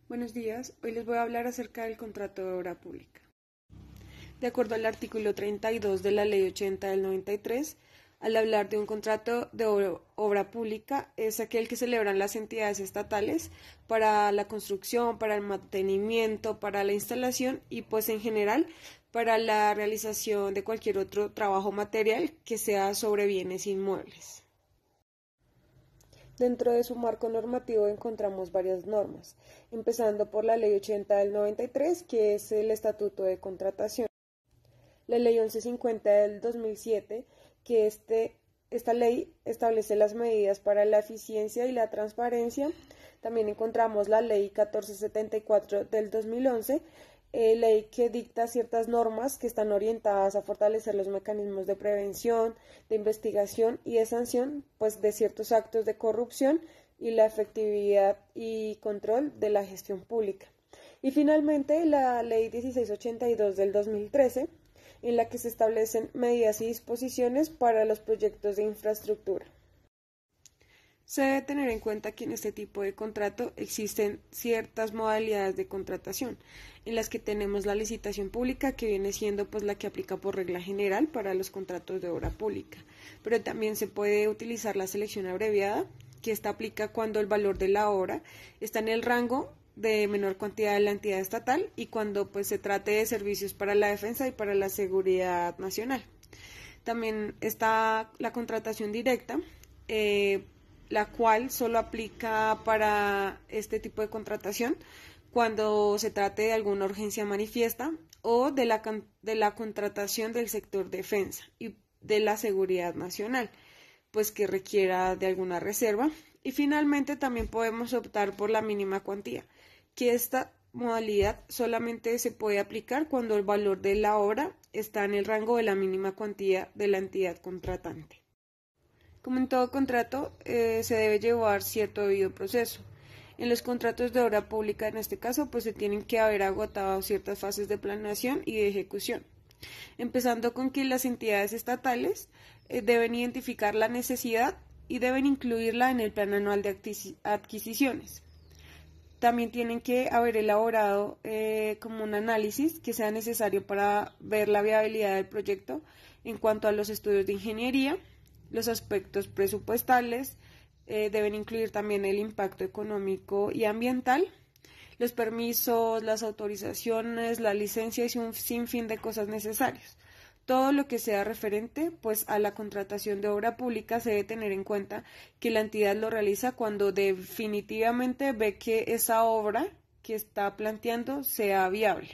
Buenos días, hoy les voy a hablar acerca del contrato de obra pública. De acuerdo al artículo 32 de la Ley 80 del 93, al hablar de un contrato de obra pública es aquel que celebran las entidades estatales para la construcción, para el mantenimiento, para la instalación y pues en general para la realización de cualquier otro trabajo material que sea sobre bienes inmuebles. Dentro de su marco normativo encontramos varias normas, empezando por la Ley 80 del 93, que es el Estatuto de Contratación, la Ley 1150 del 2007, que esta ley establece las medidas para la eficiencia y la transparencia. También encontramos la Ley 1474 del 2011, ley que dicta ciertas normas que están orientadas a fortalecer los mecanismos de prevención, de investigación y de sanción, pues de ciertos actos de corrupción y la efectividad y control de la gestión pública. Y finalmente la Ley 1682 del 2013, en la que se establecen medidas y disposiciones para los proyectos de infraestructura. Se debe tener en cuenta que en este tipo de contrato existen ciertas modalidades de contratación, en las que tenemos la licitación pública, que viene siendo pues la que aplica por regla general para los contratos de obra pública, pero también se puede utilizar la selección abreviada, que esta aplica cuando el valor de la obra está en el rango de menor cuantía de la entidad estatal y cuando pues se trate de servicios para la defensa y para la seguridad nacional. También está la contratación directa, la cual solo aplica para este tipo de contratación cuando se trate de alguna urgencia manifiesta o de la contratación del sector defensa y de la seguridad nacional, pues que requiera de alguna reserva. Y finalmente también podemos optar por la mínima cuantía, que esta modalidad solamente se puede aplicar cuando el valor de la obra está en el rango de la mínima cuantía de la entidad contratante. Como en todo contrato, se debe llevar cierto debido proceso. En los contratos de obra pública, en este caso, pues se tienen que haber agotado ciertas fases de planeación y de ejecución, empezando con que las entidades estatales deben identificar la necesidad y deben incluirla en el plan anual de adquisiciones. También tienen que haber elaborado como un análisis que sea necesario para ver la viabilidad del proyecto en cuanto a los estudios de ingeniería. Los aspectos presupuestales deben incluir también el impacto económico y ambiental, los permisos, las autorizaciones, la licencia y un sinfín de cosas necesarias. Todo lo que sea referente pues a la contratación de obra pública se debe tener en cuenta que la entidad lo realiza cuando definitivamente ve que esa obra que está planteando sea viable.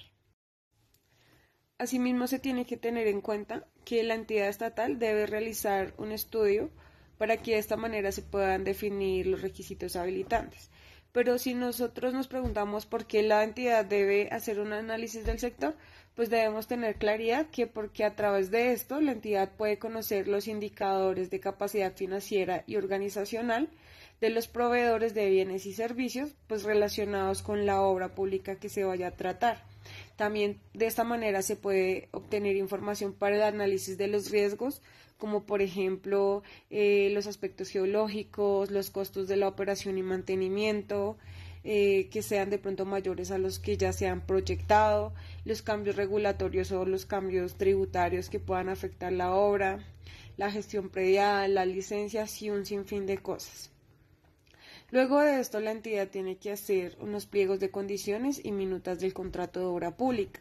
Asimismo, se tiene que tener en cuenta que la entidad estatal debe realizar un estudio para que de esta manera se puedan definir los requisitos habilitantes. Pero si nosotros nos preguntamos por qué la entidad debe hacer un análisis del sector, pues debemos tener claridad que porque a través de esto la entidad puede conocer los indicadores de capacidad financiera y organizacional de los proveedores de bienes y servicios pues relacionados con la obra pública que se vaya a tratar. También de esta manera se puede obtener información para el análisis de los riesgos, como por ejemplo los aspectos geológicos, los costos de la operación y mantenimiento, que sean de pronto mayores a los que ya se han proyectado, los cambios regulatorios o los cambios tributarios que puedan afectar la obra, la gestión predial, las licencias y un sinfín de cosas. Luego de esto, la entidad tiene que hacer unos pliegos de condiciones y minutas del contrato de obra pública,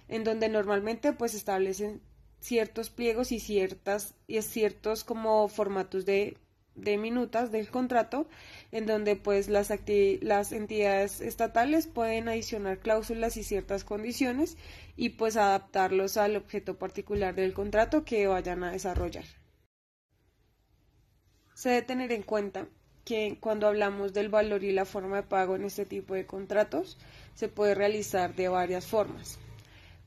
en donde normalmente pues establecen ciertos pliegos y ciertos como formatos de minutas del contrato, en donde pues las entidades estatales pueden adicionar cláusulas y ciertas condiciones y pues adaptarlos al objeto particular del contrato que vayan a desarrollar. Se debe tener en cuenta que cuando hablamos del valor y la forma de pago en este tipo de contratos, se puede realizar de varias formas.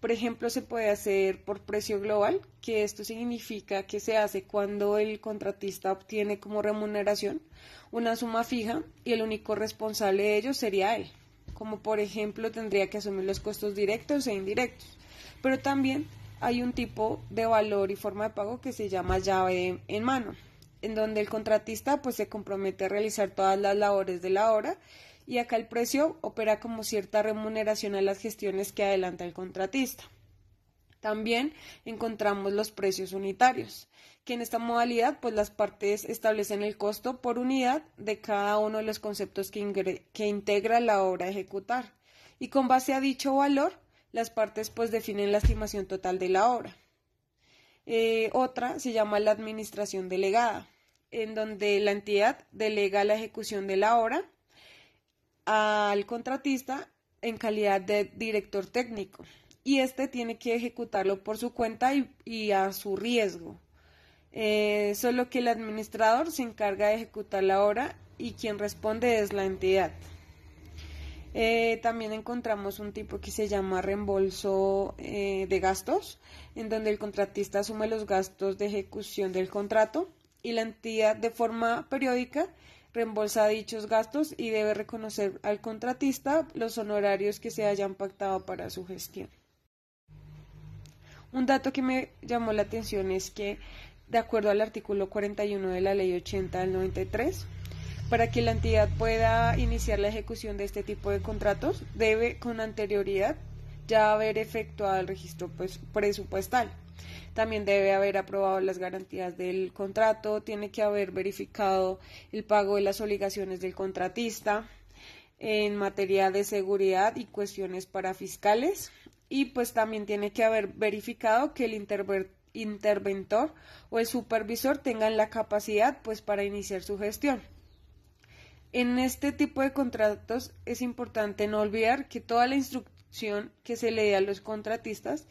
Por ejemplo, se puede hacer por precio global, que esto significa que se hace cuando el contratista obtiene como remuneración una suma fija y el único responsable de ello sería él, como por ejemplo tendría que asumir los costos directos e indirectos. Pero también hay un tipo de valor y forma de pago que se llama llave en mano, en donde el contratista pues se compromete a realizar todas las labores de la obra y acá el precio opera como cierta remuneración a las gestiones que adelanta el contratista. También encontramos los precios unitarios, que en esta modalidad pues las partes establecen el costo por unidad de cada uno de los conceptos que integra la obra a ejecutar, y con base a dicho valor las partes pues definen la estimación total de la obra. Otra se llama la administración delegada, en donde la entidad delega la ejecución de la obra al contratista en calidad de director técnico, y este tiene que ejecutarlo por su cuenta y a su riesgo. Solo que el administrador se encarga de ejecutar la obra y quien responde es la entidad. También encontramos un tipo que se llama reembolso de gastos, en donde el contratista asume los gastos de ejecución del contrato y la entidad de forma periódica reembolsa dichos gastos y debe reconocer al contratista los honorarios que se hayan pactado para su gestión. Un dato que me llamó la atención es que, de acuerdo al artículo 41 de la Ley 80 del 93, para que la entidad pueda iniciar la ejecución de este tipo de contratos, debe con anterioridad ya haber efectuado el registro presupuestal. También debe haber aprobado las garantías del contrato, tiene que haber verificado el pago de las obligaciones del contratista en materia de seguridad y cuestiones parafiscales, y pues también tiene que haber verificado que el interventor o el supervisor tengan la capacidad pues para iniciar su gestión. En este tipo de contratos es importante no olvidar que toda la instrucción que se le dé a los contratistas